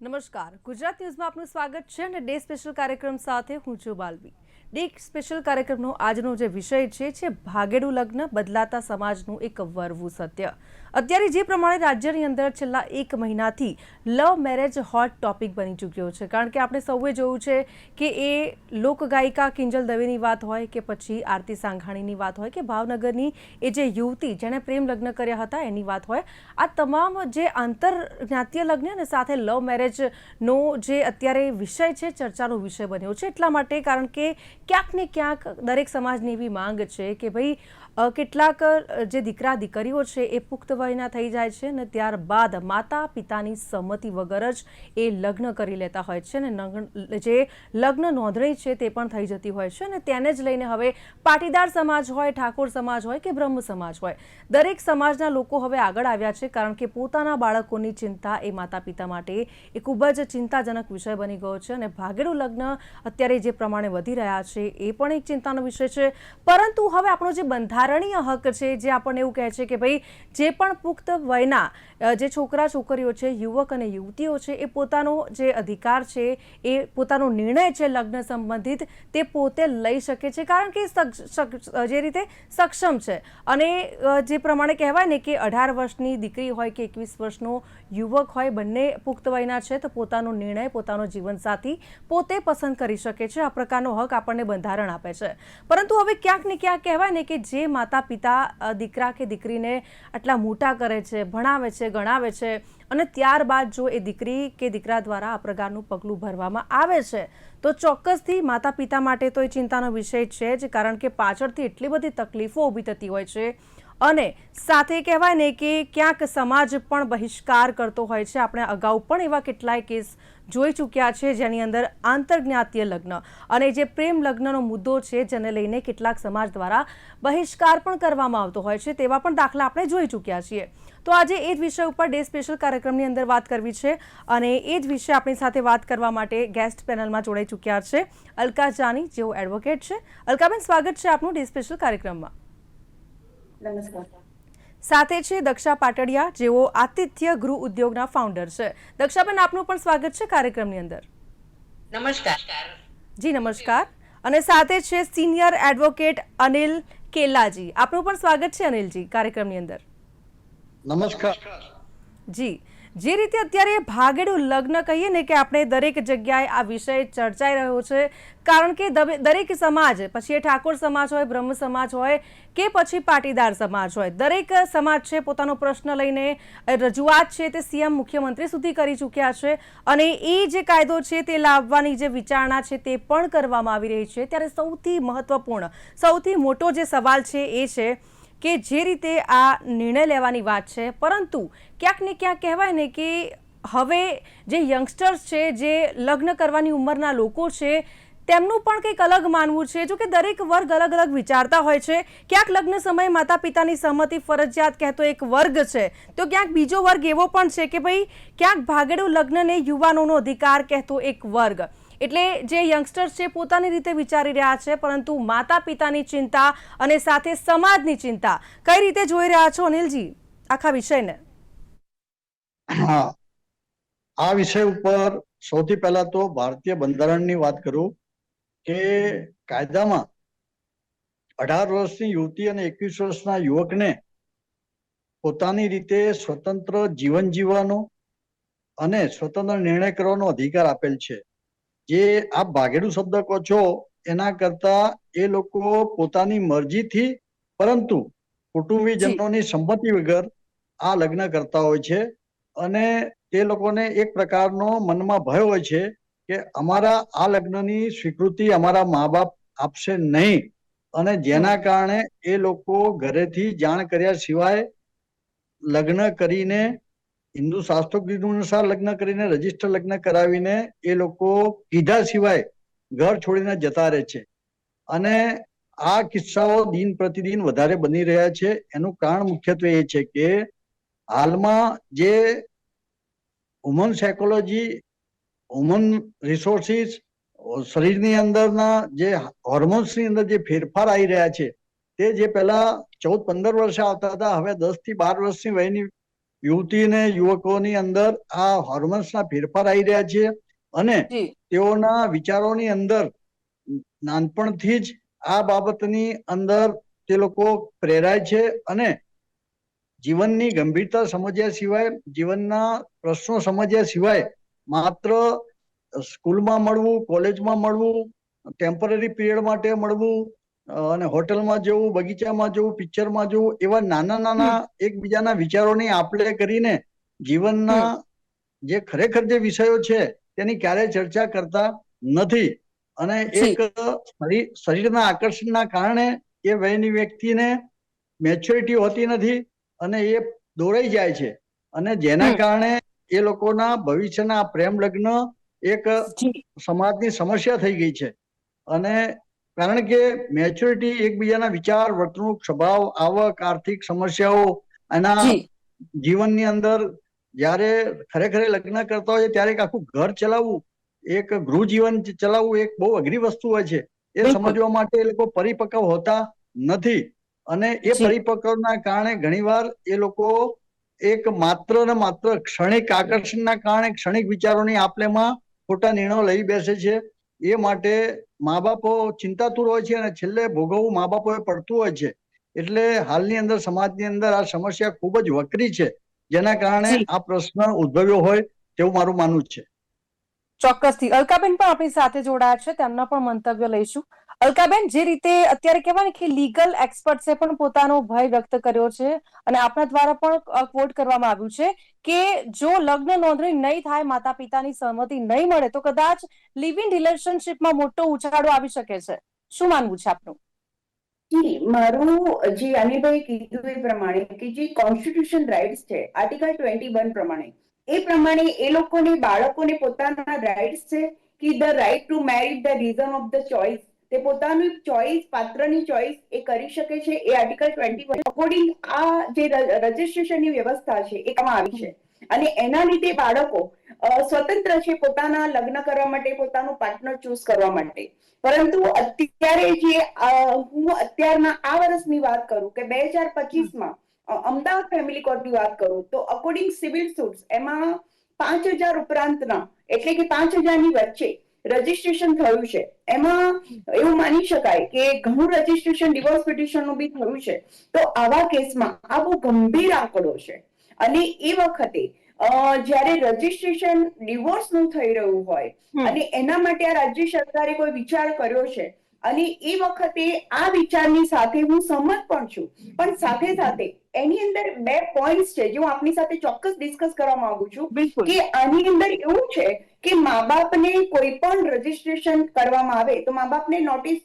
નમસ્કાર, ગુજરાત ન્યૂઝમાં આપનું સ્વાગત છે અને ડે સ્પેશિયલ કાર્યક્રમ સાથે હું છું બાલવી। ડે સ્પેશિયલ કાર્યક્રમનો આજનો જે વિષય છે ભાગેડું લગ્ન બદલાતા સમાજનું એક વરવું સત્ય। અત્યારે જે પ્રમાણે રાજ્યની અંદર છેલ્લા એક મહિનાથી લવ મેરેજ હોટ ટોપિક બની ચૂક્યો છે, કારણ કે આપણે સૌએ જોયું છે કે એ લોકગાયિકા કિંજલ દવેની વાત હોય કે પછી આરતી સાંઘાણીની વાત હોય કે ભાવનગરની એ જે યુવતી જેણે પ્રેમ લગ્ન કર્યા હતા એની વાત હોય, આ તમામ જે આંતરજ્ઞાતીય લગ્ન અને સાથે લવ મેરેજનો જે અત્યારે વિષય છે ચર્ચાનો વિષય બન્યો છે। એટલા માટે કારણ કે ક્યાંક ને ક્યાંક દરેક સમાજની એવી માંગ છે કે ભાઈ કેટલાક જે દીકરા દીકરીઓ છે એ પુખ્ત વયના થઈ જાય છે અને ત્યારબાદ માતા પિતાની સંમતિ વગર જ એ લગ્ન કરી લેતા હોય છે અને જે લગ્ન નોંધણી છે તે પણ થઈ જતી હોય છે અને તેને જ લઈને હવે પાટીદાર સમાજ હોય, ઠાકોર સમાજ હોય કે બ્રહ્મ સમાજ હોય, દરેક સમાજના લોકો હવે આગળ આવ્યા છે, કારણ કે પોતાના બાળકોની ચિંતા એ માતા પિતા માટે એ ખૂબ જ ચિંતાજનક વિષય બની ગયો છે અને ભાગેડું લગ્ન અત્યારે જે પ્રમાણે વધી રહ્યા છે એ પણ એક ચિંતાનો વિષય છે। પરંતુ હવે આપણો જે બંધારણીય હક છે, જે આપણને એવું કહે છે કે ભાઈ જે પણ પુખ્ત વયના જે છોકરા છોકરીઓ છે, યુવક અને યુવતીઓ છે, એ પોતાનો જે અધિકાર છે, એ પોતાનો નિર્ણય છે લગ્ન સંબંધિત તે પોતે લઈ શકે છે, કારણ કે જે રીતે સક્ષમ છે અને જે પ્રમાણે કહેવાય ને કે 18 વર્ષની દીકરી હોય કે 21 વર્ષનો યુવક હોય, બંને પુખ્ત વયના છે તો પોતાનો નિર્ણય પોતાનો જીવનસાથી પોતે પસંદ કરી શકે છે। આ પ્રકારનો હક આપણને બંધારણ આપે છે। પરંતુ હવે ક્યાંક ને ક્યાંક કહેવાય ને કે જે માતા પિતા દીકરા કે દીકરીને આટલા મોટા કરે છે, ભણાવે છે, ગણાવે છે અને ત્યારબાદ જો એ દીકરી કે દીકરા દ્વારા આ પ્રકારનું પગલું ભરવામાં આવે છે તો ચોક્કસથી માતા પિતા માટે તો એ ચિંતાનો વિષય છે જ, કારણ કે પાછળથી એટલી બધી તકલીફો ઊભી થતી હોય છે અને સાથે કહેવાય ને કે ક્યાંક સમાજ પણ બહિષ્કાર કરતો હોય છે। આપણે અગાઉ પણ એવા કેટલાય કેસ જોઈ ચૂક્યા છે જેની અંદર આંતરજ્ઞાતીય લગ્ન અને જે પ્રેમ લગ્નનો મુદ્દો છે જેને લઈને કેટલાક સમાજ દ્વારા બહિષ્કાર પણ કરવામાં આવતો હોય છે, તેવા પણ દાખલા આપણે જોઈ ચૂક્યા છીએ। તો આજે એ જ વિષય ઉપર ડે સ્પેશિયલ કાર્યક્રમની અંદર વાત કરવી છે અને એ જ વિશે આપણી સાથે વાત કરવા માટે ગેસ્ટ પેનલમાં જોડાઈ ચૂક્યા છે અલકા જાની, જેઓ એડવોકેટ છે। અલકાબેન, સ્વાગત છે આપનું ડે સ્પેશિયલ કાર્યક્રમમાં। નમસ્કાર। સાથે છે દક્ષા પાટડિયા, જેઓ આતિથ્ય ગૃહ ઉદ્યોગના ફાઉન્ડર છે। દક્ષાબેન, આપનું પણ સ્વાગત છે કાર્યક્રમની અંદર। નમસ્કાર જી નમસ્કાર। અને સાથે છે સિનિયર એડવોકેટ અનિલ કેલાજી, આપનું પણ સ્વાગત છે અનિલજી કાર્યક્રમની અંદર। નમસ્કાર જી। જે રીતે અત્યારે ભાગેડું લગ્ન કહીએ ને કે આપણે દરેક જગ્યાએ આ વિષય ચર્ચાઈ રહ્યો છે, કારણ કે દરેક સમાજ, પછી એ ઠાકોર સમાજ હોય, બ્રહ્મ સમાજ હોય કે પછી પાટીદાર સમાજ હોય, દરેક સમાજ છે પોતાનો પ્રશ્ન લઈને રજૂઆત છે તે સીએમ મુખ્યમંત્રી સુધી કરી ચૂક્યા છે અને એ જે કાયદો છે તે લાવવાની જે વિચારણા છે તે પણ કરવામાં આવી રહી છે। ત્યારે સૌથી મહત્વપૂર્ણ, સૌથી મોટો જે સવાલ છે એ છે કે જે રીતે આ નિર્ણય લેવાની વાત છે, પરંતુ ક્યાંક ને ક્યાંક કહેવાય ને કે હવે જે યંગસ્ટર્સ છે, જે લગ્ન કરવાની ઉંમરના લોકો છે, તેમનું પણ કંઈક અલગ માનવું છે। જો કે દરેક વર્ગ અલગ અલગ વિચારતા હોય છે, ક્યાંક લગ્ન સમયે માતા પિતાની સહમતિ ફરજિયાત કહેતો એક વર્ગ છે, તો ક્યાંક બીજો વર્ગ એવો પણ છે કે ભાઈ ક્યાંક ભાગેડું લગ્નને યુવાનોનો અધિકાર કહેતો એક વર્ગ। એટલે જે યંગસ્ટર્સ છે પોતાની રીતે વિચારી રહ્યા છે, પરંતુ માતા પિતાની ચિંતા અને સાથે સમાજની ચિંતા કઈ રીતે જોઈ રહ્યા છો અનિલજી આખા વિષયને? હા, આ વિષય ઉપર સૌથી પહેલા તો ભારતીય બંધારણની વાત કરું કે કાયદામાં 18 વર્ષની યુવતી અને 21 વર્ષના યુવકને પોતાની રીતે સ્વતંત્ર જીવન જીવવાનો અને સ્વતંત્ર નિર્ણય કરવાનો અધિકાર આપેલ છે। જે આપ ભાગેડું શબ્દ કહો છો એના કરતા એ લોકો પોતાની મરજીથી, પરંતુ કુટુંબીજનોની સંમતિ વગર આ લગ્ન કરતા હોય છે અને તે લોકોને એક પ્રકારનો મનમાં ભય હોય છે કે અમારા આ લગ્નની સ્વીકૃતિ અમારા મા બાપ આપશે નહીં, અને જેના કારણે એ લોકો ઘરેથી જાણ કર્યા સિવાય લગ્ન કરીને, હિન્દુ શાસ્ત્રો અનુસાર લગ્ન કરીને, રજીસ્ટર લગ્ન કરાવીને એ લોકો કીધા સિવાય ઘર છોડીને જતા રહે છે અને આ કિસ્સાઓ દિન પ્રતિદિન વધારે બની રહ્યા છે। એનું કારણ મુખ્યત્વે એ છે કે હાલમાં જે હ્યુમન સાયકોલોજી, હ્યુમન રિસોર્સિસ, શરીરની અંદરના જે હોર્મોન્સની અંદર જે ફેરફાર આવી રહ્યા છે તે જે પહેલા 14-15 વર્ષે આવતા હતા, હવે 10 થી 12 વર્ષની વયની યુવતી ને યુવકોની અંદર આ હોર્મોન્સના ફેરફાર આવી રહ્યા છે અને જી તેઓના વિચારોની અંદર નાનપણથી જ આ બાબતની અંદર તે લોકો પ્રેરાય છે અને જીવનની ગંભીરતા સમજ્યા સિવાય, જીવનના પ્રશ્નો સમજ્યા સિવાય માત્ર સ્કૂલમાં મળવું, કોલેજમાં મળવું, ટેમ્પરરી પીરિયડ માટે મળવું અને હોટલમાં જવું, બગીચામાં જવું, પિક્ચરમાં જવું, એવા નાના નાના એકબીજાના વિચારોની આપ-લે કરીને જીવનના જે ખરેખર જે વિષયો છે તેની ક્યારેય ચર્ચા કરતા નથી અને એક શરીરના આકર્ષણના કારણે એ વયની વ્યક્તિને મેચ્યોરિટી હોતી નથી અને એ દોરાઈ જાય છે અને જેના કારણે એ લોકોના ભવિષ્યના પ્રેમ લગ્ન એક સમાજની સમસ્યા થઈ ગઈ છે. અને કારણ કે મેચ્યોરિટી એકબીજાના વિચાર, વર્તણૂક, સ્વભાવ, આવક, આર્થિક સમસ્યાઓ એના જીવનની અંદર જ્યારે ખરેખર લગ્ન કરતા હોય ત્યારે એક આખું ઘર ચલાવવું, એક ગૃહ જીવન ચલાવવું એક બહુ અઘરી વસ્તુ હોય છે. એ સમજવા માટે એ લોકો પરિપક્વ હોતા નથી અને એ પરિપક્વના કારણે ઘણીવાર એ લોકો એક માત્ર ને માત્ર ક્ષણિક આકર્ષણના કારણે ક્ષણિક વિચારોની આપ-લેમાં ખોટા નિર્ણયો લઈ બેસે છે. એ માટે મા બાપો ચિંતાતુર હોય છે અને છેલ્લે ભોગવવું મા બાપોએ પડતું હોય છે. એટલે હાલની અંદર સમાજની અંદર આ સમસ્યા ખૂબ જ વકરી છે, જેના કારણે આ પ્રશ્ન ઉદ્ભવ્યો હોય તેવું મારું માનવું છે. ચોક્કસથી અલકાબેન પણ આપણી સાથે જોડાયા છે, તેમના પણ મંતવ્ય લઈશું. અલકાબેન, જે રીતે અત્યારે કહેવાય ને કે લીગલ એક્સપર્ટ્સે પણ પોતાનો ભય વ્યક્ત કર્યો છે અને આપણા દ્વારા પણ કોટ કરવામાં આવ્યું છે કે જો લગ્ન નોંધણી નહીં થાય, માતા પિતાની સહમતિ નહીં મળે તો કદાચ લિવ ઇન રિલેશનશિપમાં મોટો ઉછાળો આવી શકે છે. શું માનવું છે આપનું? મારું જે અનિભાઈ કીધું એ પ્રમાણે કે જે કોન્સ્ટિટ્યુશન રાઇટ્સ છે આર્ટિકલ 21 પ્રમાણે, એ પ્રમાણે એ લોકોને બાળકોને પોતાના રાઇટ્સ છે કે the right to marry the reason of the choice, તે પોતાની ચોઇસ, પાત્રની ચોઇસ એ કરી શકે છે. એ આર્ટિકલ 21 અકોર્ડિંગ આ જે રજીસ્ટ્રેશનની વ્યવસ્થા છે એ કરવામાં આવી છે અને એના લીધે બાળકો સ્વતંત્ર છે પોતાના લગ્ન કરવા માટે, પોતાનું પાર્ટનર ચૂઝ કરવા માટે. પરંતુ અત્યારે જે હું અત્યારના આ વર્ષની વાત કરું કે 2025માં અમદાવાદ ફેમિલી કોર્ટની વાત કરું તો અકોર્ડિંગ સિવિલ સૂટ્સ એમાં 5,000 ઉપરાંતના એટલે કે 5,000 ની વચ્ચે રજીસ્ટ્રેશન થયું છે. એમાં એવું માની શકાય કે ઘણું રજીસ્ટ્રેશન ડિવોર્સ પિટિશનનું બી થયું છે. તો આવા કેસમાં આ બહુ ગંભીર આંકડો છે અને એ વખતે જ્યારે રજીસ્ટ્રેશન ડિવોર્સ નું થઈ રહ્યું હોય અને એના માટે આ રાજ્ય સરકારે કોઈ વિચાર કર્યો છે અને એ વખતે આ વિચારની સાથે હું સહમત પણ છું, પણ સાથે સાથે એની અંદર 2 પોઈન્ટ્સ છે જે હું આપની સાથે ચોક્કસ ડિસ્કસ કરવા માંગુ છું કે આની અંદર એવું છે કે મા બાપને કોઈ પણ રજીસ્ટ્રેશન કરવામાં આવે તો મા બાપને નોટિસ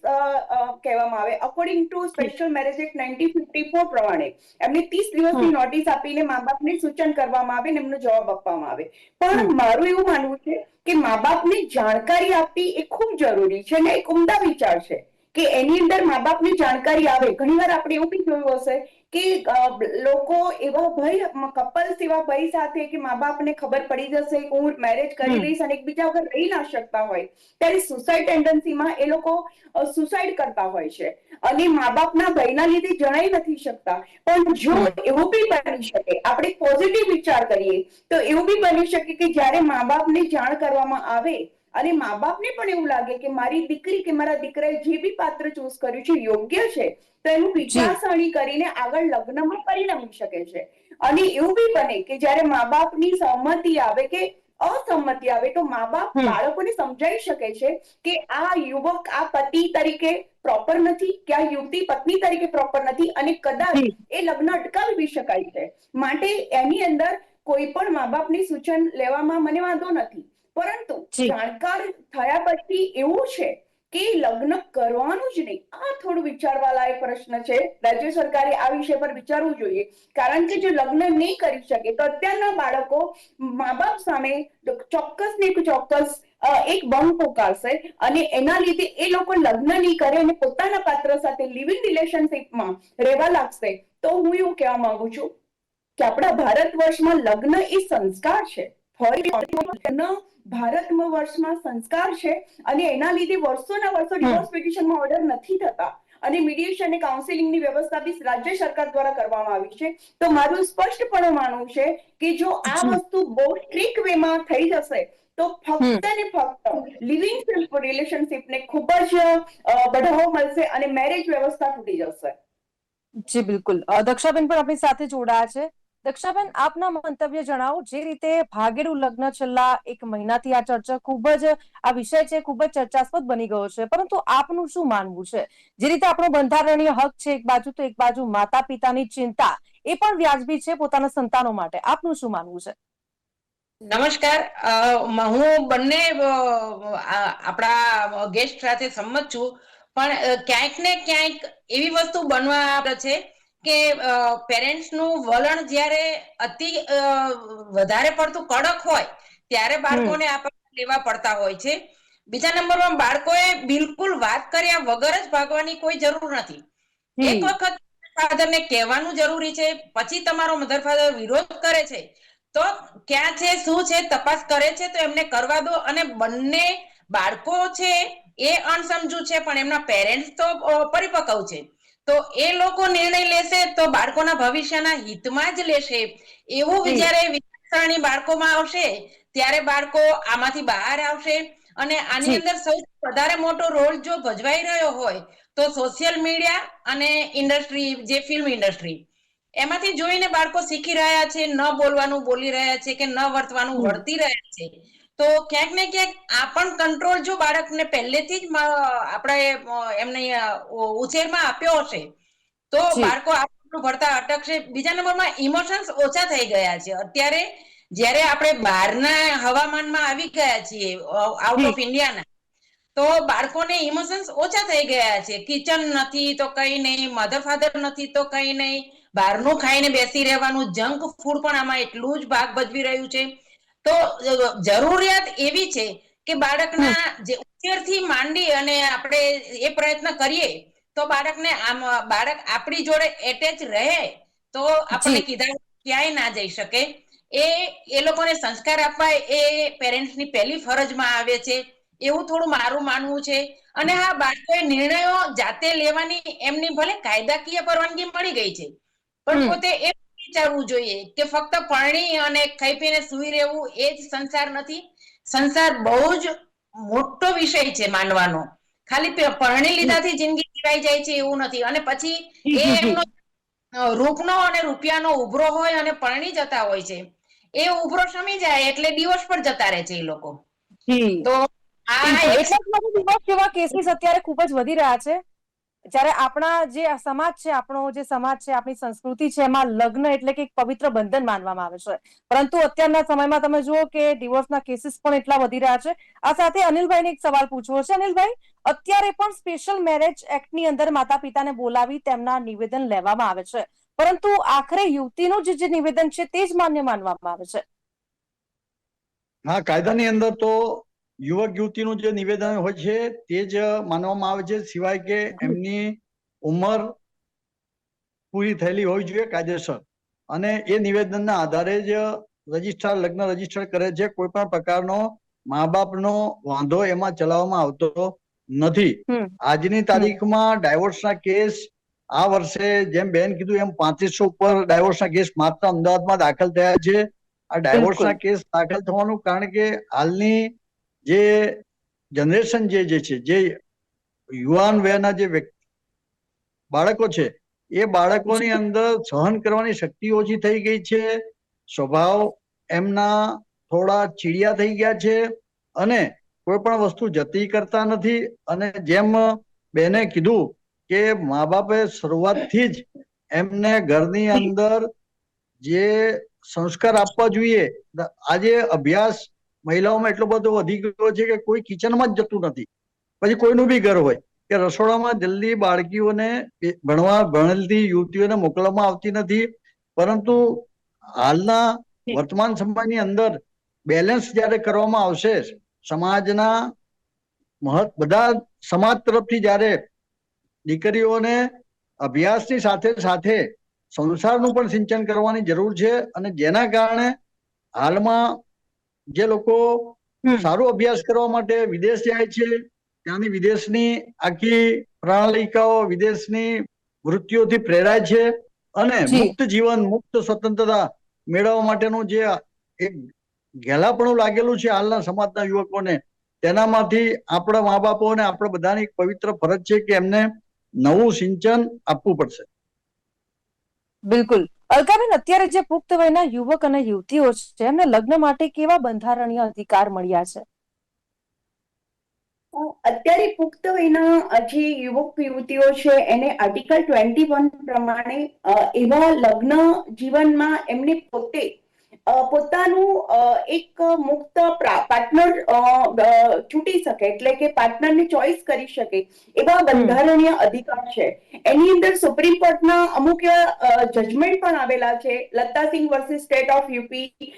કહેવામાં આવે. According to special marriage act 1954 પ્રમાણે એમને 30 દિવસની નોટિસ આપીને મા બાપને સૂચન કરવામાં આવે ને એમનો જવાબ આપવામાં આવે. પણ મારું એવું માનવું છે કે મા બાપને જાણકારી આપવી એ ખૂબ જરૂરી છે ને એક ઉમદા વિચાર છે કે એની અંદર મા બાપની જાણકારી આવે. ઘણીવાર આપણે એવું બી જોયું હશે કે લોકો એવા ભય, કપલ્સ એવા ભય સાથે કે મા બાપને ખબર પડી જશે કે હું મેરેજ કરી લઈશ અને એકબીજા વગર રહી ના શકતા હોય ત્યારે સુસાઇડ ટેન્ડન્સીમાં એ લોકો સુસાઇડ કરતા હોય છે અને મા બાપના ભયના લીધે જણાઈ નથી શકતા. પણ જો એવું બી બની શકે, આપણે પોઝિટિવ વિચાર કરીએ તો એવું બી બની શકે કે જ્યારે મા બાપને જાણ કરવામાં આવે અને મા બાપને પણ એવું લાગે કે મારી દીકરી કે મારા દીકરાએ જે બી પાત્ર ચૂઝ કર્યું છે યોગ્ય છે તો એનું વિચારસરણી કરીને આગળ લગ્નમાં પરિણમી શકે છે. અને એવું બી બને કે જ્યારે મા બાપની સહમતિ આવે કે અસંમતિ આવે તો મા બાપ બાળકોને સમજાવી શકે છે કે આ યુવક આ પતિ તરીકે પ્રોપર નથી, કે આ યુવતી પત્ની તરીકે પ્રોપર નથી અને કદાચ એ લગ્ન અટકાવી શકાય છે. માટે એની અંદર કોઈ પણ મા બાપની સૂચન લેવામાં મને વાંધો નથી, પરંતુ જાણકાર થયા પછી એવું છે કે લગ્ન કરવાનું જ નહીં, આ થોડું વિચારવા લાયક પ્રશ્ન છે. રાજ્ય સરકારે આ વિષય પર વિચારવું જોઈએ, કારણ કે જો લગ્ન નહીં કરી શકે તો અત્યારના બાળકો મા બાપ સામે ચોક્કસ ને ચોક્કસ એક બંધ પોકારશે અને એના લીધે એ લોકો લગ્ન નહીં કરે અને પોતાના પાત્ર સાથે લિવ ઇન રિલેશનશિપમાં રહેવા લાગશે. તો હું એવું કહેવા માંગુ છું કે આપણા ભારત વર્ષમાં લગ્ન એ સંસ્કાર છે. ભારત વર્ષમાં સંસ્કાર છે અને એના લીધે વર્ષોના વર્ષો ડિવોર્સ પિટિશનમાં ઓર્ડર નથી થતા અને મીડિયેશન અને કાઉન્સેલિંગની વ્યવસ્થા બી રાજ્ય સરકાર દ્વારા કરવામાં આવી છે. તો મારું સ્પષ્ટપણે માનવું છે કે જો આ વસ્તુ બહુ સ્ટ્રિક્ટ વેમાં થઈ જશે તો ફક્ત ને ફક્ત લિવિંગ રિલેશનશિપને ખૂબ જ બઢાવો મળશે અને મેરેજ વ્યવસ્થા તૂટી જશે. જી બિલકુલ. દક્ષાબેન પણ આપણી સાથે જોડાયા છે. દક્ષાબેન, આપના મંતવ્ય જણાવો. જે રીતે ભાગેડુ લગ્ન છેલ્લા એક મહિનાથી આ ચર્ચા ખૂબ જ આ વિષય છે ખૂબ જ ચર્ચાસ્પદ બની ગયો છે, પરંતુ આપનું શું માનવું છે? જે રીતે આપણો બંધારણીય હક છે એક બાજુ, તો એક બાજુ માતા પિતાની ચિંતા એ પણ વ્યાજબી છે પોતાના સંતાનો માટે. આપનું શું માનવું છે? નમસ્કાર. હું બંને આપણા ગેસ્ટ સાથે સંમત છું, પણ ક્યાંક ને ક્યાંક એવી વસ્તુ બનવા છે કે પેરેન્ટ્સ નું વલણ જ્યારે અતિ વધારે પડતું કડક હોય ત્યારે બાળકોને આપણે લેવા પડતા હોય છે. બીજા નંબરમાં બાળકોએ બિલકુલ વાત કર્યા વગર જ ભાગવાની કોઈ જરૂર નથી. એક વખત ફાધર ને કહેવાનું જરૂરી છે, પછી તમારો મધર ફાધર વિરોધ કરે છે તો ક્યાં છે શું છે તપાસ કરે છે તો એમને કરવા દો. અને બંને બાળકો છે એ અણસમજુ છે પણ એમના પેરેન્ટ્સ તો પરિપક્વ છે, તો એ લોકો નિર્ણય લેશે તો બાળકોના ભવિષ્યના હિતમાં જ લેશે. એવું જ્યારે વિચારસરણી બાળકોમાં આવશે ત્યારે બાળકો આમાંથી બહાર આવશે. અને આની અંદર સૌથી વધારે મોટો રોલ જો ભજવાઈ રહ્યો હોય તો સોશિયલ મીડિયા અને ઇન્ડસ્ટ્રી, જે ફિલ્મ ઇન્ડસ્ટ્રી, એમાંથી જોઈને બાળકો શીખી રહ્યા છે, ન બોલવાનું બોલી રહ્યા છે કે ન વર્તવાનું વર્તી રહ્યા છે. તો ક્યાંક ને ક્યાંક આ પણ કંટ્રોલ જો બાળકને પહેલેથી જ આપણે એમને ઉછેરમાં આપ્યો હશે તો બાળકો આપણું ભણતા અટકશે. બીજા નંબરમાં ઇમોશન્સ ઓછા થઈ ગયા છે અત્યારે. જ્યારે આપણે બહારના હવામાનમાં આવી ગયા છીએ, આઉટ ઓફ ઇન્ડિયાના, તો બાળકોને ઇમોશન્સ ઓછા થઈ ગયા છે. કિચન નથી તો કઈ નહીં, મધર ફાધર નથી તો કઈ નહીં, બહારનું ખાઈને બેસી રહેવાનું, જંક ફૂડ પણ આમાં એટલું જ ભાગ ભજવી રહ્યું છે. તો જરૂરિયાત એવી છે કે બાળકના જે ઉછેરથી માંડી અને આપણે એ પ્રયત્ન કરીએ તો બાળકને બાળક આપણી જોડે એટેચ રહે તો આપણને કીધા ક્યાંય ના જઈ શકે. એ લોકોને સંસ્કાર આપવા એ પેરેન્ટ્સની પહેલી ફરજમાં આવે છે, એવું થોડું મારું માનવું છે. અને હા, બાળકોએ નિર્ણયો જાતે લેવાની એમની ભલે કાયદાકીય પરવાનગી મળી ગઈ છે, પણ પોતે એ વિચારવું જોઈએ કે ફક્ત પરણી અને ખાઈ પીને સુઈ રહેવું એ જ સંસાર નથી. સંસાર બહુ જ મોટો વિષય છે માનવાનો. ખાલી પરણી લીધાથી જિંદગી જીવાઈ જાય છે એવું નથી. અને પછી એ એમનો રૂપનો અને રૂપિયાનો ઉભરો હોય અને પરણી જતા હોય છે, એ ઉભરો શમી જાય એટલે ડિવોર્સ પર જતા રહે છે એ લોકો. તો ડિવોર્સ જેવા કેસીસ અત્યારે ખૂબ જ વધી રહ્યા છે. જ્યારે આપણા જે સમાજ છે, આપણો જે સમાજ છે, આપણી સંસ્કૃતિ છે, એમાં લગ્ન એટલે કે એક પવિત્ર બંધન માનવામાં આવે છે, પરંતુ અત્યારના સમયમાં તમે જુઓ કે ડિવોર્સના કેસીસ પણ એટલા વધી રહ્યા છે. આ સાથે અનિલભાઈને એક સવાલ પૂછવો છે. અનિલભાઈ, અત્યારે પણ સ્પેશિયલ મેરેજ એક્ટની અંદર માતા પિતાને બોલાવી તેમના નિવેદન લેવામાં આવે છે, પરંતુ આખરે યુવતીનું જે નિવેદન છે તે જ માન્ય માનવામાં આવે છે. હા, કાયદાની અંદર તો યુવક યુવતીનું જે નિવેદન હોય છે તે જ માનવામાં આવે છે, સિવાય કે એમની ઉંમર પૂરી થયેલી હોવી જોઈએ કાયદેસર. અને એ નિવેદનના આધારે જ લગ્ન રજીસ્ટર કરે છે. કોઈ પણ પ્રકારનો મા બાપનો વાંધો એમાં ચલાવવામાં આવતો નથી. આજની તારીખમાં ડાયવોર્સના કેસ આ વર્ષે જેમ બેન કીધું એમ 3500 ઉપર ડાયવોર્સના કેસ માત્ર અમદાવાદમાં દાખલ થયા છે. આ ડાયવોર્સના કેસ દાખલ થવાનું કારણ કે હાલની જે જનરેશન જે છે, જે યુવાન વયના જે બાળકો છે, એ બાળકોની અંદર સહન કરવાની શક્તિ ઓછી થઈ ગઈ છે. સ્વભાવ એમના થોડા ચીડિયા થઈ ગયા છે અને કોઈ પણ વસ્તુ જતી કરતા નથી. અને જેમ બેને કીધું કે મા બાપે શરૂઆતથી જ એમને ઘરની અંદર જે સંસ્કાર આપવા જોઈએ. આજે અભ્યાસ મહિલાઓમાં એટલો બધો વધી ગયો છે કે કોઈ કિચનમાં જ જતું નથી. પછી કોઈનું બી ઘર હોય કે રસોડામાં જલ્દી બાળકીઓને ભણેલી યુવતીઓને મોકલવામાં આવતી નથી. પરંતુ હાલના વર્તમાન સમયની અંદર બેલેન્સ જ્યારે કરવામાં આવશે, સમાજના બધા સમાજ તરફથી જ્યારે દીકરીઓને અભ્યાસની સાથે સાથે સંસારનું પણ સિંચન કરવાની જરૂર છે. અને જેના કારણે હાલમાં જે લોકો સારો અભ્યાસ કરવા માટે વિદેશ જાય છે, ત્યાંની વિદેશની આખી પ્રણાલિકાઓ વિદેશની વૃત્તિઓથી પ્રેરાય છે અને મુક્ત જીવન, મુક્ત સ્વતંત્રતા મેળવવા માટેનું જે એક ઘેલાપણું લાગેલું છે હાલના સમાજના યુવકોને, તેનામાંથી આપણા મા બાપો અને આપણે બધાની પવિત્ર ફરજ છે કે એમને નવું સિંચન આપવું પડશે. બિલકુલ. અલકાબેન, અત્યારે જે પુખ્ત વયના યુવક અને યુવતીઓ છે એમને લગ્ન માટે કેવા બંધારણીય અધિકાર મળ્યા છે? અત્યારે પુખ્ત વયના જે યુવક યુવતીઓ છે એને આર્ટિકલ 21 પ્રમાણે એવા લગ્ન જીવનમાં એમને પોતે પોતાનું એક મુક્ત પાર્ટનર ચૂંટી શકે, એટલે કે પાર્ટનરને ચોઈસ કરી શકે એવા બંધારણીય અધિકાર છે. એની અંદર સુપ્રીમ કોર્ટના અમુક જજમેન્ટ પણ આવેલા છે. લત્તાસિંહ versus state of UP,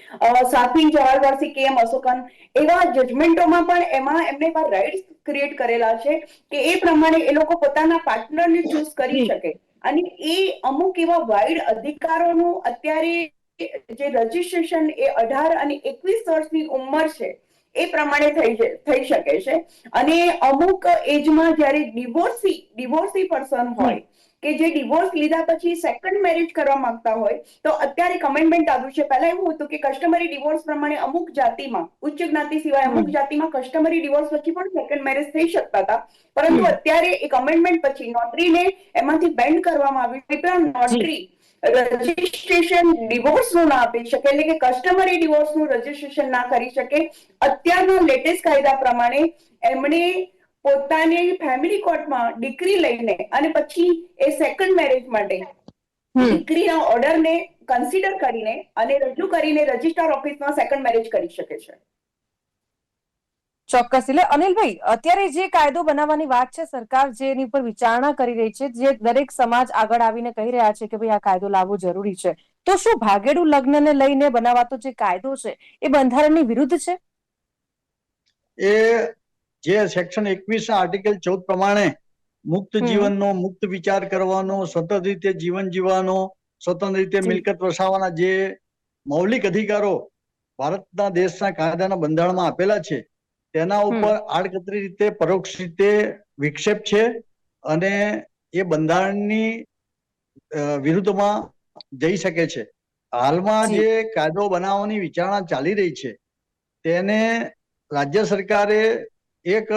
Shafin Jawahar versus KM Ashokan, એવા જજમેન્ટોમાં પણ એમાં એમને રાઇટ્સ ક્રિએટ કરેલા છે કે એ પ્રમાણે એ લોકો પોતાના પાર્ટનરને ચૂઝ કરી શકે. અને એ અમુક એવા વાઇડ અધિકારોનું અત્યારે જે રજીસ્ટ્રેશન એ 18 અને 21 વર્ષની ઉંમર છે એ પ્રમાણે થઈ શકે છે. અને અમુક એજમાં જયારે ડિવોર્સી પર્સન હોય કે જે ડિવોર્સ લીધા પછી સેકન્ડ મેરેજ કરવા માંગતા હોય, તો અત્યારે એક અમેન્ડમેન્ટ આવ્યું છે. પહેલા એવું હતું કે કસ્ટમરી ડિવોર્સ પ્રમાણે અમુક જાતિમાં, ઉચ્ચ જ્ઞાતિ સિવાય અમુક જાતિમાં કસ્ટમરી ડિવોર્સ પછી પણ સેકન્ડ મેરેજ થઈ શકતા હતા. પરંતુ અત્યારે એક અમેન્ડમેન્ટ પછી નોટરીને એમાંથી બેન્ડ કરવામાં આવ્યું. નોટરી રજીસ્ટ્રેશન ડિવોર્સ નું ના આપી શકે, એટલે કે કસ્ટમરી ડિવોર્સ નું રજીસ્ટ્રેશન ના કરી શકે. અત્યારના લેટેસ્ટ કાયદા પ્રમાણે એમણે પોતાની ફેમિલી કોર્ટમાં દીકરી લઈને અને પછી એ સેકન્ડ મેરેજ માટે દીકરીના ઓર્ડરને કન્સિડર કરીને અને રજૂ કરીને રજિસ્ટ્રાર ઓફિસમાં સેકન્ડ મેરેજ કરી શકે છે. ચોક્કસ. એટલે અનિલભાઈ, અત્યારે જે કાયદો બનાવવાની વાત છે, સરકાર જે એની પર વિચારણા કરી રહી છે, જે દરેક સમાજ આગળ આવીને કહી રહ્યા છે કે ભાઈ આ કાયદો લાવવો જરૂરી છે, તો શું ભાગેડુ લગ્નને લઈને બનાવાતો જે કાયદો છે એ બંધારણની વિરુદ્ધ છે? એ જે સેક્શન 21 આર્ટિકલ 14 પ્રમાણે મુક્ત જીવનનો, મુક્ત વિચાર કરવાનો, સ્વતંત્ર રીતે જીવન જીવવાનો, સ્વતંત્ર રીતે મિલકત વસાવવાના જે મૌલિક અધિકારો ભારતના દેશના કાયદાના બંધારણમાં આપેલા છે, તેના ઉપર આડકતરી રીતે, પરોક્ષ રીતે વિક્ષેપ છે અને એ બંધારણની વિરુદ્ધમાં જઈ શકે છે. હાલમાં જે કાયદો બનાવવાની વિચારણા ચાલી રહી છે તેને રાજ્ય સરકારે એક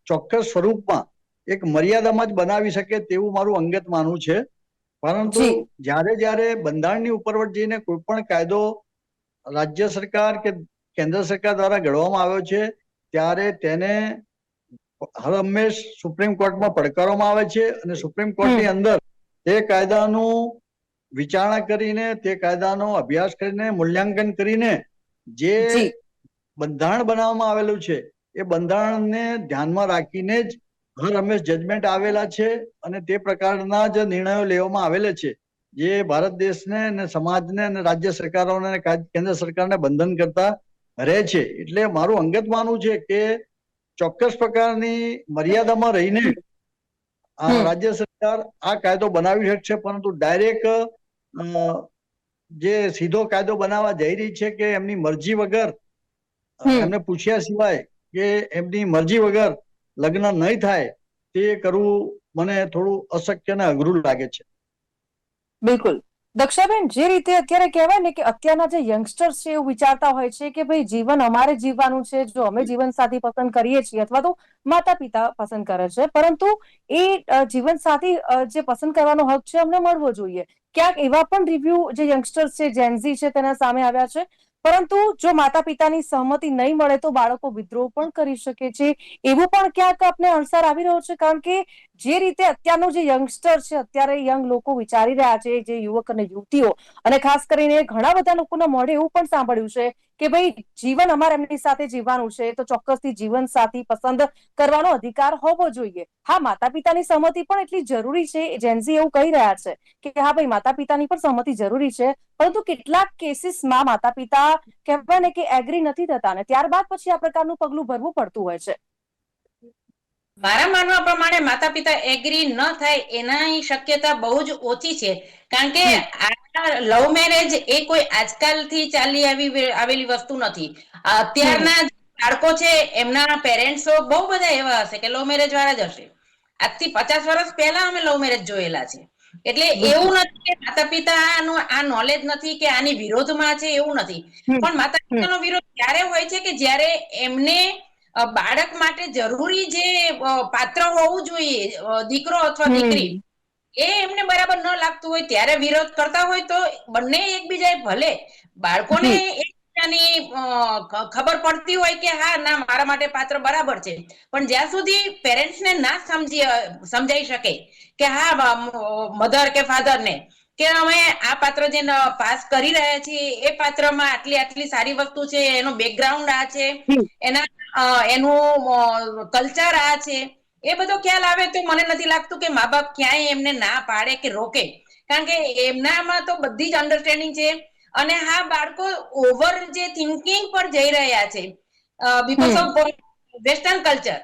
ચોક્કસ સ્વરૂપમાં, એક મર્યાદામાં જ બનાવી શકે તેવું મારું અંગત માનવું છે. પરંતુ જ્યારે બંધારણની ઉપરવટ જઈને કોઈ પણ કાયદો રાજ્ય સરકાર કે કેન્દ્ર સરકાર દ્વારા ઘડવામાં આવ્યો છે, ત્યારે તેને હર હંમેશ સુપ્રીમ કોર્ટમાં પડકારવામાં આવે છે અને સુપ્રીમ કોર્ટની અંદર તે કાયદાનું વિચારણા કરીને, તે કાયદાનો અભ્યાસ કરીને, મૂલ્યાંકન કરીને જે બંધારણ બનાવવામાં આવેલું છે એ બંધારણને ધ્યાનમાં રાખીને જ હર હંમેશ જજમેન્ટ આવેલા છે અને તે પ્રકારના જ નિર્ણયો લેવામાં આવેલા છે જે ભારત દેશને અને સમાજને અને રાજ્ય સરકારોને અને કેન્દ્ર સરકારને બંધન કરતા રહે છે. એટલે મારું અંગત માનવું છે કે ચોક્કસ પ્રકારની મર્યાદામાં રહીને રાજ્ય સરકાર આ કાયદો બનાવી શકશે, પરંતુ ડાયરેક્ટ જે સીધો કાયદો બનાવવા જઈ રહી છે કે એમની મરજી વગર, એમને પૂછ્યા સિવાય કે એમની મરજી વગર લગ્ન નહીં થાય, તે કરવું મને થોડું અશક્ય અને અઘરું લાગે છે. બિલકુલ. દક્ષાબેન, જે રીતે અત્યારે કહેવાય ને કે અત્યારના જે યંગસ્ટર્સ છે એવું વિચારતા હોય છે કે ભાઈ જીવન અમારે જીવવાનું છે, જો અમે જીવનસાથી પસંદ કરીએ છીએ અથવા તો માતા પિતા પસંદ કરે છે, પરંતુ એ જીવનસાથી જે પસંદ કરવાનો હક છે અમને મળવો જોઈએ. ક્યાંક એવા પણ રિવ્યુ જે યંગસ્ટર્સ છે, જેનઝી છે, તેના સામે આવ્યા છે. પરંતુ જો માતા પિતાની સહમતિ નહીં મળે તો બાળકો વિદ્રોહ પણ કરી શકે છે, એવું પણ ક્યાંક આપણે અણસાર આવી રહ્યો છે. કારણ કે જે રીતે અત્યારનો જે યંગસ્ટર છે, અત્યારે યંગ લોકો વિચારી રહ્યા છે, જે યુવક અને યુવતીઓ, અને ખાસ કરીને ઘણા બધા લોકોના મોઢે એવું પણ સાંભળ્યું છે કે ભાઈ જીવન અમારે એમની સાથે જીવવાનું છે, તો ચોક્કસથી જીવન સાથી પસંદ કરવાનો અધિકાર હોવો જોઈએ. હા, માતા પિતાની સહમતિ પણ એટલી જરૂરી છે. જેનઝી એવું કહી રહ્યા છે કે હા ભાઈ, માતા પિતાની પણ સહમતિ જરૂરી છે, પરંતુ કેટલાક કેસીસમાં માતા પિતા કહેવાય ને કે એગ્રી નથી થતા અને ત્યારબાદ પછી આ પ્રકારનું પગલું ભરવું પડતું હોય છે. મારા માનવા પ્રમાણે માતા પિતા એગ્રી ન થાય એની શક્યતા બહુ જ ઓછી છે. કારણ કે આ લવ મેરેજ એ કોઈ આજકાલથી ચાલી આવેલી વસ્તુ નથી. અત્યારના બાળકો છે એમના પેરેન્ટ્સ બહુ બધા એવા હશે કે લવ મેરેજ વાળા જ હશે. આજથી 50 વર્ષ પહેલા અમે લવ મેરેજ જોયેલા છે. એટલે એવું નથી કે માતા પિતાનું આ નોલેજ નથી કે આની વિરોધમાં છે, એવું નથી. પણ માતા પિતાનો વિરોધ ત્યારે હોય છે કે જ્યારે એમને બાળક માટે જરૂરી જે પાત્ર હોવું જોઈએ, દીકરો અથવા દીકરી, એ એમને બરાબર ન લાગતું હોય ત્યારે વિરોધ કરતા હોય તો બંને એકબીજાએ ભલે બાળકોને એકબીજાની ખબર પડતી હોય કે હા ના મારા માટે પાત્ર બરાબર છે, પણ જ્યાં સુધી પેરેન્ટ્સને ના સમજાઈ શકે કે હા મધર કે ફાધર ને કે અમે આ પાત્ર જે પાસ કરી રહ્યા છીએ એ પાત્રમાં આટલી આટલી સારી વસ્તુ છે, એનો બેકગ્રાઉન્ડ આ છે, એનું કલ્ચર આ છે, એ બધો ખ્યાલ આવે તો મને નથી લાગતું કે મા બાપ ક્યાંય એમને ના પાડે કે રોકે. કારણ કે એમનામાં તો બધી જ અન્ડરસ્ટેન્ડિંગ છે. અને હા, બાળકો ઓવર જે થિંકિંગ પર જઈ રહ્યા છે બીકોઝ ઓફ વેસ્ટર્ન કલ્ચર.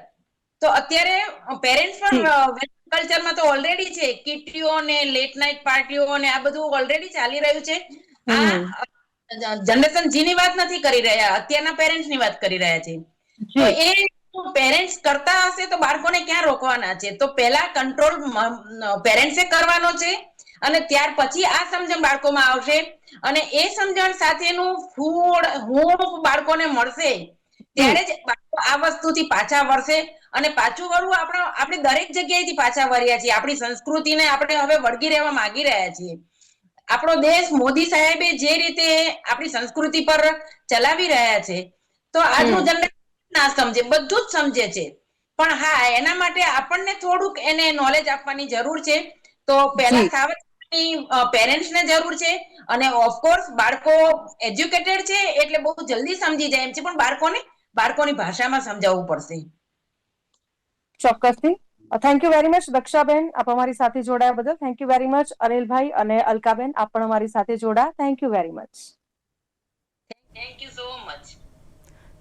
તો અત્યારે પેરેન્ટ્સ પણ કલ્ચરમાં તો ઓલરેડી છે, કિટીઓ ને લેટ નાઇટ પાર્ટીઓ ને આ બધું ઓલરેડી ચાલી રહ્યું છે. આ જનરેશન જી ની વાત નથી કરી રહ્યા, અત્યારના પેરેન્ટ્સ ની વાત કરી રહ્યા છે. તો એ પેરેન્ટ્સ કરતા હશે તો બાળકોને ક્યાં રોકવાના છે? તો પહેલા કંટ્રોલ પેરેન્ટ્સે કરવાનો છે અને ત્યાર પછી આ સમજણ બાળકોમાં આવશે. અને એ સમજણ સાથેનું હું બાળકોને મળશે ત્યારે જ બાળકો આ વસ્તુથી પાછા વળશે. અને પાછું વળવું આપણે દરેક જગ્યાએથી પાછા વળ્યા છીએ. આપણી સંસ્કૃતિને આપણે હવે વળગી રહેવા માંગી રહ્યા છીએ. આપણો દેશ મોદી સાહેબે જે રીતે આપણી સંસ્કૃતિ પર ચલાવી રહ્યા છે, તો આજનું જનરેશન ના સમજે, બધું જ સમજે છે. પણ હા, એના માટે આપણને થોડુંક એને નોલેજ આપવાની જરૂર છે. તો પહેલા સાવધ પેરેન્ટ્સને જરૂર છે. અને ઓફકોર્સ બાળકો એજ્યુકેટેડ છે એટલે બહુ જલ્દી સમજી જાય એમ છે, પણ બાળકોની ભાષામાં સમજાવવું પડશે. ચોક્કસથી. થેન્ક યુ વેરી મચ દક્ષાબેન, આપ અમારી સાથે જોડાયા બદલ. થેન્ક યુ વેરી મચ અનિલભાઈ અને અલકાબેન, આપ પણ અમારી સાથે જોડાયા. Thank you very much. Thank you so much.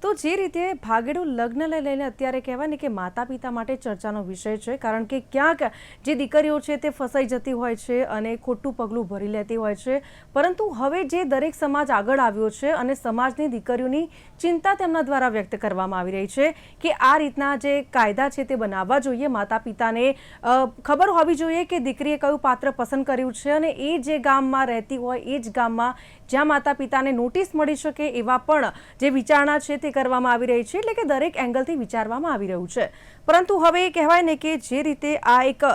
તો જે રીતે ભાગેડું લગ્નને લઈને અત્યારે કહેવાય ને કે માતા પિતા માટે ચર્ચાનો વિષય છે, કારણ કે ક્યાંક જે દીકરીઓ છે તે ફસાઈ જતી હોય છે અને ખોટું પગલું ભરી લેતી હોય છે. પરંતુ હવે જે દરેક સમાજ આગળ આવ્યો છે અને સમાજની દીકરીઓની ચિંતા તેમના દ્વારા વ્યક્ત કરવામાં આવી રહી છે કે આ રીતના જે કાયદા છે તે બનાવવા જોઈએ. માતા પિતાને ખબર હોવી જોઈએ કે દીકરીએ કયું પાત્ર પસંદ કર્યું છે અને એ જે ગામમાં રહેતી હોય એ જ ગામમાં જ્યાં માતા પિતાને નોટિસ મળી શકે એવા પણ જે વિચારણા છે તે કરવામાં આવી રહી છે. એટલે કે દરેક એંગલથી વિચારવામાં આવી રહ્યું છે. પરંતુ હવે કહેવાય ને કે જે રીતે આ એક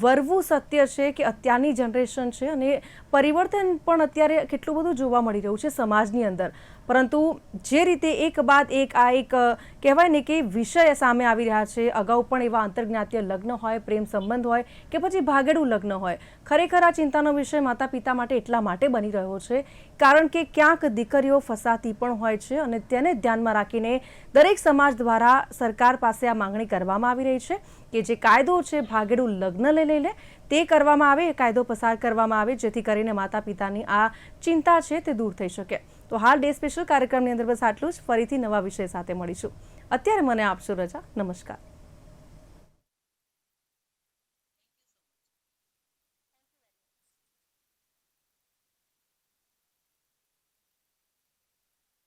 વરવું સત્ય છે કે અત્યારની જનરેશન છે અને પરિવર્તન પણ અત્યારે કેટલું બધું જોવા મળી રહ્યું છે સમાજની અંદર. પરંતુ જે રીતે એક બાદ એક આ એક કહેવાય ને કે વિષય સામે આવી રહ્યા છે, અગાઉ પણ એવા આંતરજ્ઞાતીય લગ્ન હોય, પ્રેમ સંબંધ હોય કે પછી ભાગેડું લગ્ન હોય, ખરેખર આ ચિંતાનો વિષય માતા પિતા માટે એટલા માટે બની રહ્યો છે કારણ કે ક્યાંક દીકરીઓ ફસાતી પણ હોય છે અને તેને ધ્યાનમાં રાખીને દરેક સમાજ દ્વારા સરકાર પાસે આ માંગણી કરવામાં આવી રહી છે કે જે કાયદો છે ભાગેડું લગ્ન લઈને તે કરવામાં આવે, કાયદો પસાર કરવામાં આવે, જેથી કરીને માતા પિતાની આ ચિંતા છે તે દૂર થઈ શકે. તો હાલ ડે સ્પેશિયલ કાર્યક્રમની અંદર બસ આટલું જ. ફરીથી નવા વિષય સાથે મળીશું. અત્યારે મને આપશો રજા. નમસ્કાર.